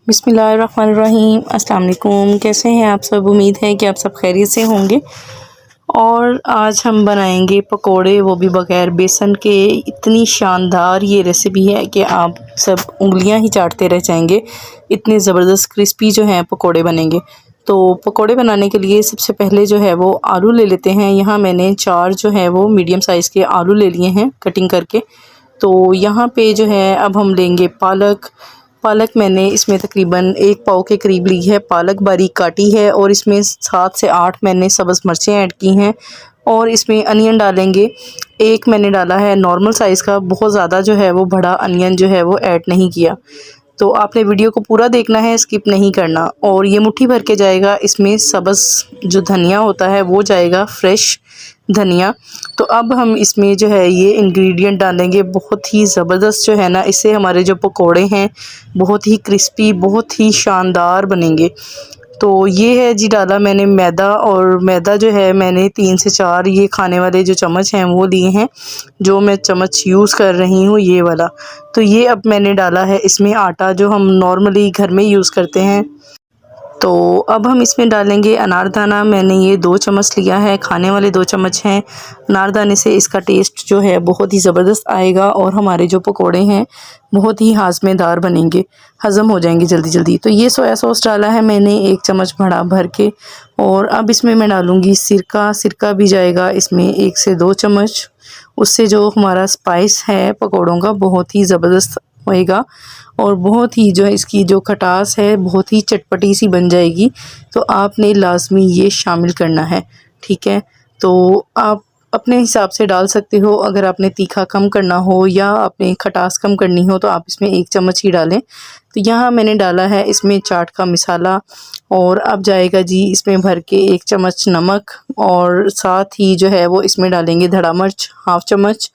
बिस्मिल्लाहिर्रहमानिर्रहीम। अस्सलाम वालेकुम। कैसे हैं आप सब? उम्मीद है कि आप सब खैरियत से होंगे। और आज हम बनाएंगे पकोड़े, वो भी बग़ैर बेसन के। इतनी शानदार ये रेसिपी है कि आप सब उंगलियां ही चाटते रह जाएंगे। इतने ज़बरदस्त क्रिस्पी जो हैं पकोड़े बनेंगे। तो पकोड़े बनाने के लिए सबसे पहले जो है वो आलू ले लेते हैं। यहाँ मैंने 4 जो है वो मीडियम साइज़ के आलू ले लिए हैं कटिंग करके। तो यहाँ पे जो है अब हम लेंगे पालक मैंने इसमें तकरीबन 1 पाव के करीब ली है। पालक बारीक काटी है और इसमें 7 से 8 मैंने सब्ज़ मिर्चें ऐड की हैं। और इसमें अनियन डालेंगे। एक मैंने डाला है नॉर्मल साइज़ का, बहुत ज़्यादा जो है वो बड़ा अनियन जो है वो ऐड नहीं किया। तो आपने वीडियो को पूरा देखना है, स्किप नहीं करना। और ये मुट्ठी भर के जाएगा। इसमें सब्ज़ जो धनिया होता है वो जाएगा, फ्रेश धनिया। तो अब हम इसमें जो है ये इंग्रेडिएंट डालेंगे। बहुत ही ज़बरदस्त जो है ना, इससे हमारे जो पकोड़े हैं बहुत ही क्रिस्पी, बहुत ही शानदार बनेंगे। तो ये है जी, डाला मैंने मैदा। और मैदा जो है मैंने 3 से 4 ये खाने वाले जो चम्मच हैं वो लिए हैं। जो मैं चम्मच यूज़ कर रही हूँ ये वाला। तो ये अब मैंने डाला है इसमें आटा, जो हम नॉर्मली घर में यूज़ करते हैं। तो अब हम इसमें डालेंगे अनारदाना। मैंने ये 2 चम्मच लिया है, खाने वाले 2 चम्मच हैं। अनारदाने से इसका टेस्ट जो है बहुत ही ज़बरदस्त आएगा और हमारे जो पकोड़े हैं बहुत ही हाज़मेदार बनेंगे, हज़म हो जाएंगे जल्दी जल्दी। तो ये सोया सॉस डाला है मैंने 1 चम्मच बड़ा भर के। और अब इसमें मैं डालूँगी सिरका भी जाएगा इसमें 1 से 2 चम्मच। उससे जो हमारा स्पाइस है पकोड़ों का बहुत ही ज़बरदस्त होएगा। और बहुत ही जो है इसकी जो खटास है बहुत ही चटपटी सी बन जाएगी। तो आपने लाज़मी ये शामिल करना है, ठीक है। तो आप अपने हिसाब से डाल सकते हो। अगर आपने तीखा कम करना हो या आपने खटास कम करनी हो तो आप इसमें 1 चम्मच ही डालें। तो यहाँ मैंने डाला है इसमें चाट का मसाला। और अब जाएगा जी इसमें भर के 1 चम्मच नमक। और साथ ही जो है वो इसमें डालेंगे धड़ा मिर्च हाफ़ चम्मच।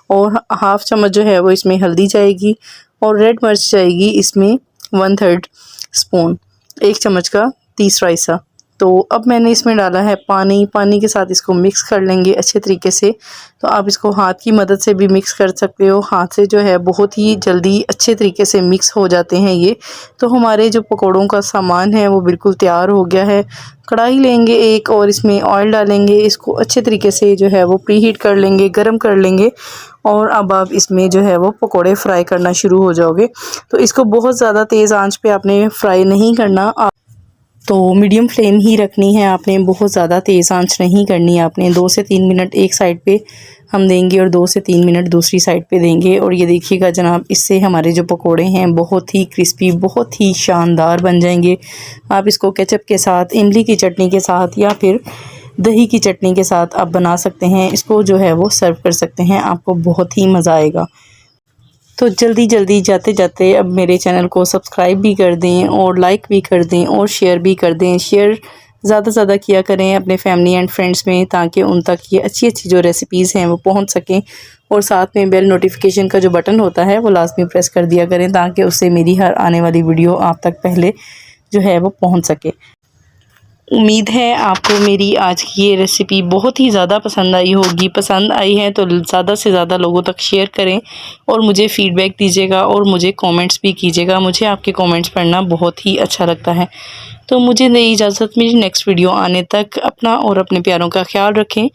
और हाफ़ चम्मच जो है वो इसमें हल्दी जाएगी। और रेड मिर्च जाएगी इसमें 1/3 स्पून, 1 चम्मच का तीसरा हिस्सा। तो अब मैंने इसमें डाला है पानी के साथ इसको मिक्स कर लेंगे अच्छे तरीके से। तो आप इसको हाथ की मदद से भी मिक्स कर सकते हो। हाथ से जो है बहुत ही जल्दी अच्छे तरीके से मिक्स हो जाते हैं ये। तो हमारे जो पकोड़ों का सामान है वो बिल्कुल तैयार हो गया है। कढ़ाई लेंगे एक और इसमें ऑयल डालेंगे। इसको अच्छे तरीके से जो है वो प्रीहीट कर लेंगे, गरम कर लेंगे। और अब आप इसमें जो है वो पकोड़े फ्राई करना शुरू हो जाओगे। तो इसको बहुत ज़्यादा तेज़ आंच पे आपने फ्राई नहीं करना, तो मीडियम फ्लेम ही रखनी है आपने। बहुत ज़्यादा तेज़ आंच नहीं करनी है आपने। 2 से 3 मिनट एक साइड पे हम देंगे और 2 से 3 मिनट दूसरी साइड पे देंगे। और ये देखिएगा जनाब, इससे हमारे जो पकोड़े हैं बहुत ही क्रिस्पी, बहुत ही शानदार बन जाएंगे। आप इसको केचप के साथ, इमली की चटनी के साथ या फिर दही की चटनी के साथ आप बना सकते हैं। इसको जो है वो सर्व कर सकते हैं, आपको बहुत ही मज़ा आएगा। तो जल्दी जल्दी जाते जाते अब मेरे चैनल को सब्सक्राइब भी कर दें और लाइक भी कर दें और शेयर भी कर दें। शेयर ज़्यादा से ज़्यादा किया करें अपने फैमिली एंड फ्रेंड्स में, ताकि उन तक ये अच्छी अच्छी जो रेसिपीज़ हैं वो पहुंच सकें। और साथ में बेल नोटिफिकेशन का जो बटन होता है वो लाजमी प्रेस कर दिया करें, ताकि उससे मेरी हर आने वाली वीडियो आप तक पहले जो है वो पहुँच सके। उम्मीद है आपको मेरी आज की ये रेसिपी बहुत ही ज़्यादा पसंद आई होगी। पसंद आई है तो ज़्यादा से ज़्यादा लोगों तक शेयर करें और मुझे फ़ीडबैक दीजिएगा और मुझे कमेंट्स भी कीजिएगा। मुझे आपके कमेंट्स पढ़ना बहुत ही अच्छा लगता है। तो मुझे दे इजाज़त, मेरी नेक्स्ट वीडियो आने तक अपना और अपने प्यारों का ख्याल रखें।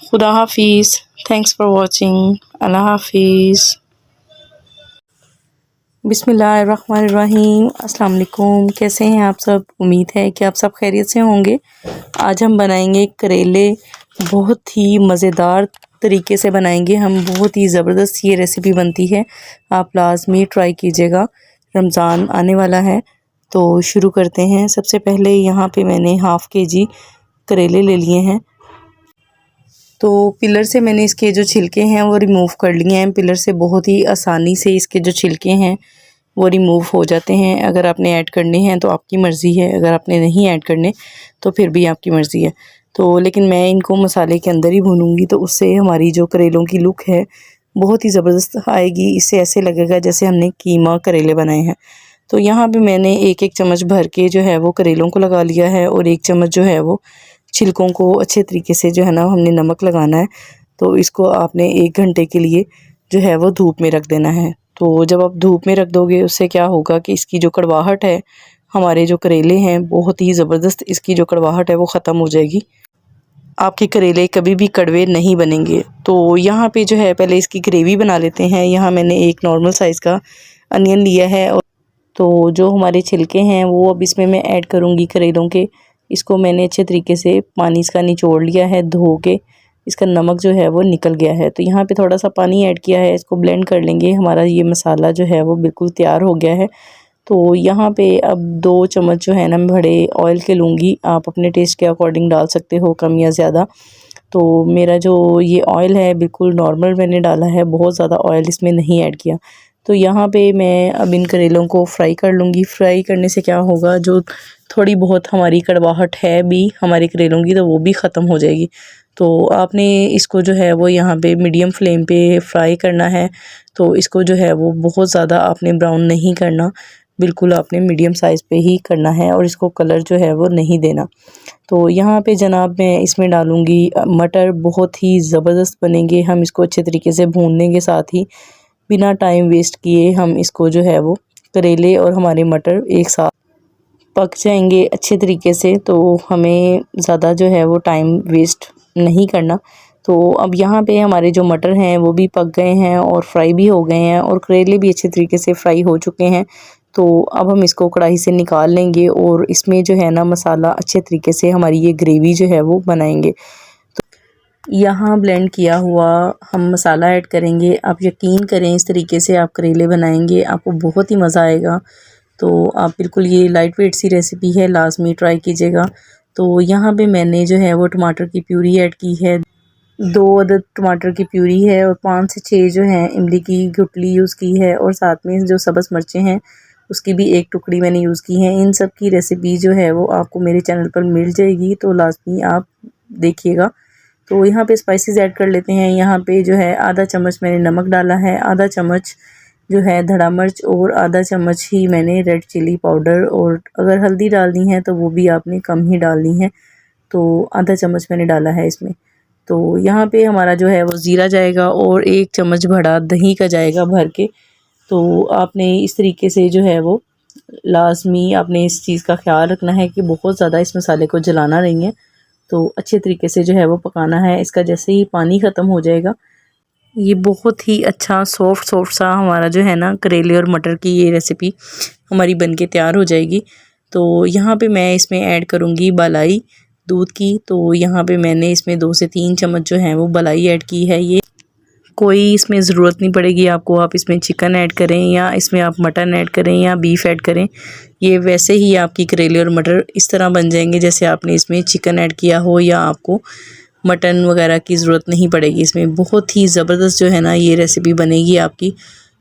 खुदा हाफिज़। Thanks for watching. अल्लाह हाफिज़। बिस्मिल्लाहिर्रहमानिर्रहीम। अस्सलाम वालेकुम। कैसे हैं आप सब? उम्मीद है कि आप सब खैरियत से होंगे। आज हम बनाएंगे करेले। बहुत ही मज़ेदार तरीके से बनाएंगे हम। बहुत ही ज़बरदस्त ये रेसिपी बनती है, आप लाजमी ट्राई कीजिएगा। रमज़ान आने वाला है तो शुरू करते हैं। सबसे पहले यहाँ पे मैंने हाफ़ केजी करेले ले लिए हैं। तो पिलर से मैंने इसके जो छिलके हैं वो रिमूव कर लिए हैं। पिलर से बहुत ही आसानी से इसके जो छिलके हैं वो रिमूव हो जाते हैं। अगर आपने ऐड करने हैं तो आपकी मर्ज़ी है, अगर आपने नहीं ऐड करने तो फिर भी आपकी मर्ज़ी है। तो लेकिन मैं इनको मसाले के अंदर ही भूनूंगी, तो उससे हमारी जो करेलों की लुक है बहुत ही ज़बरदस्त आएगी। इससे ऐसे लगेगा जैसे हमने कीमा करेले बनाए हैं। तो यहाँ पे मैंने 1-1 चम्मच भर के जो है वो करेलों को लगा लिया है। और 1 चम्मच जो है वो छिलकों को अच्छे तरीके से जो है ना हमने नमक लगाना है। तो इसको आपने 1 घंटे के लिए जो है वो धूप में रख देना है। तो जब आप धूप में रख दोगे उससे क्या होगा कि इसकी जो कड़वाहट है, हमारे जो करेले हैं बहुत ही ज़बरदस्त इसकी जो कड़वाहट है वो ख़त्म हो जाएगी। आपके करेले कभी भी कड़वे नहीं बनेंगे। तो यहाँ पे जो है पहले इसकी ग्रेवी बना लेते हैं। यहाँ मैंने एक नॉर्मल साइज़ का अनियन लिया है और तो जो हमारे छिलके हैं वो अब इसमें मैं ऐड करूँगी करेलों के। इसको मैंने अच्छे तरीके से पानी इसका निचोड़ लिया है धो के। इसका नमक जो है वो निकल गया है। तो यहाँ पे थोड़ा सा पानी ऐड किया है, इसको ब्लेंड कर लेंगे। हमारा ये मसाला जो है वो बिल्कुल तैयार हो गया है। तो यहाँ पे अब 2 चम्मच जो है ना मैं बड़े ऑयल के लूँगी। आप अपने टेस्ट के अकॉर्डिंग डाल सकते हो कम या ज़्यादा। तो मेरा जो ये ऑयल है बिल्कुल नॉर्मल मैंने डाला है, बहुत ज़्यादा ऑयल इसमें नहीं ऐड किया। तो यहाँ पे मैं अब इन करेलों को फ्राई कर लूँगी। फ्राई करने से क्या होगा, जो थोड़ी बहुत हमारी कड़वाहट है भी हमारे करेलों की तो वो भी ख़त्म हो जाएगी। तो आपने इसको जो है वो यहाँ पे मीडियम फ्लेम पे फ्राई करना है। तो इसको जो है वो बहुत ज़्यादा आपने ब्राउन नहीं करना, बिल्कुल आपने मीडियम साइज़ पे ही करना है और इसको कलर जो है वो नहीं देना। तो यहाँ पे जनाब मैं इसमें डालूँगी मटर, बहुत ही ज़बरदस्त बनेंगे। हम इसको अच्छे तरीके से भून लेंगे, साथ ही बिना टाइम वेस्ट किए हम इसको जो है वो करेले और हमारे मटर एक साथ पक जाएंगे अच्छे तरीके से। तो हमें ज़्यादा जो है वो टाइम वेस्ट नहीं करना। तो अब यहाँ पे हमारे जो मटर हैं वो भी पक गए हैं और फ्राई भी हो गए हैं और करेले भी अच्छे तरीके से फ्राई हो चुके हैं। तो अब हम इसको कढ़ाई से निकाल लेंगे और इसमें जो है ना मसाला अच्छे तरीके से हमारी ये ग्रेवी जो है वो बनाएंगे। तो यहाँ ब्लेंड किया हुआ हम मसाला ऐड करेंगे। आप यकीन करें इस तरीके से आप करेले बनाएंगे आपको बहुत ही मज़ा आएगा। तो आप बिल्कुल ये लाइट वेट सी रेसिपी है, लाजमी ट्राई कीजिएगा। तो यहाँ पे मैंने जो है वो टमाटर की प्यूरी ऐड की है, 2 अदद टमाटर की प्यूरी है और 5 से 6 जो है इमली की गुठली यूज़ की है और साथ में जो सब्ज़ मिर्चें हैं उसकी भी 1 टुकड़ी मैंने यूज़ की है। इन सब की रेसिपी जो है वो आपको मेरे चैनल पर मिल जाएगी, तो लाजमी आप देखिएगा। तो यहाँ पे स्पाइसेस ऐड कर लेते हैं। यहाँ पे जो है आधा चम्मच मैंने नमक डाला है, आधा चम्मच जो है धड़ा मिर्च और आधा चम्मच ही मैंने रेड चिली पाउडर, और अगर हल्दी डालनी है तो वो भी आपने कम ही डालनी है। तो आधा चम्मच मैंने डाला है इसमें। तो यहाँ पे हमारा जो है वो ज़ीरा जाएगा और 1 चम्मच बड़ा दही का जाएगा भर के। तो आपने इस तरीके से जो है वो लाजमी आपने इस चीज़ का ख्याल रखना है कि बहुत ज़्यादा इस मसाले को जलाना नहीं है। तो अच्छे तरीके से जो है वो पकाना है। इसका जैसे ही पानी ख़त्म हो जाएगा, ये बहुत ही अच्छा सॉफ्ट सा हमारा जो है ना करेले और मटर की ये रेसिपी हमारी बनके तैयार हो जाएगी। तो यहाँ पे मैं इसमें ऐड करूँगी मलाई दूध की। तो यहाँ पे मैंने इसमें 2 से 3 चम्मच जो है वो मलाई ऐड की है। ये कोई इसमें ज़रूरत नहीं पड़ेगी आपको, आप इसमें चिकन ऐड करें या इसमें आप मटन ऐड करें या बीफ ऐड करें, ये वैसे ही आपकी करेले और मटर इस तरह बन जाएंगे जैसे आपने इसमें चिकन ऐड किया हो, या आपको मटन वगैरह की ज़रूरत नहीं पड़ेगी। इसमें बहुत ही ज़बरदस्त जो है ना ये रेसिपी बनेगी आपकी।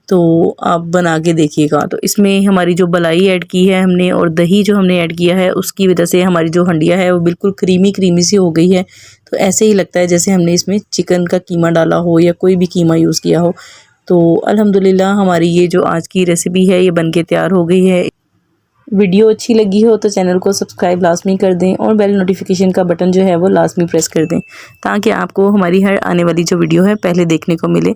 तो आप बना के देखिएगा। तो इसमें हमारी जो मलाई ऐड की है हमने और दही जो हमने ऐड किया है उसकी वजह से हमारी जो हंडिया है वो बिल्कुल क्रीमी सी हो गई है। तो ऐसे ही लगता है जैसे हमने इसमें चिकन का कीमा डाला हो या कोई भी कीमा यूज़ किया हो। तो अल्हम्दुलिल्लाह हमारी ये जो आज की रेसिपी है ये बनके तैयार हो गई है। वीडियो अच्छी लगी हो तो चैनल को सब्सक्राइब लाजमी कर दें और बेल नोटिफिकेशन का बटन जो है वो लाजमी प्रेस कर दें, ताकि आपको हमारी हर आने वाली जो वीडियो है पहले देखने को मिले।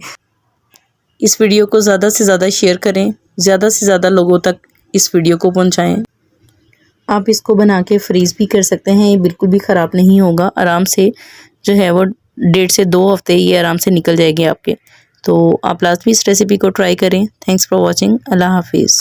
इस वीडियो को ज़्यादा से ज़्यादा शेयर करें, ज़्यादा से ज़्यादा लोगों तक इस वीडियो को पहुंचाएं। आप इसको बना के फ्रीज़ भी कर सकते हैं, ये बिल्कुल भी ख़राब नहीं होगा। आराम से जो है वो 1.5 से 2 हफ्ते ये आराम से निकल जाएंगे आपके। तो आप लाजमी इस रेसिपी को ट्राई करें। Thanks for watching. अल्लाह हाफिज़।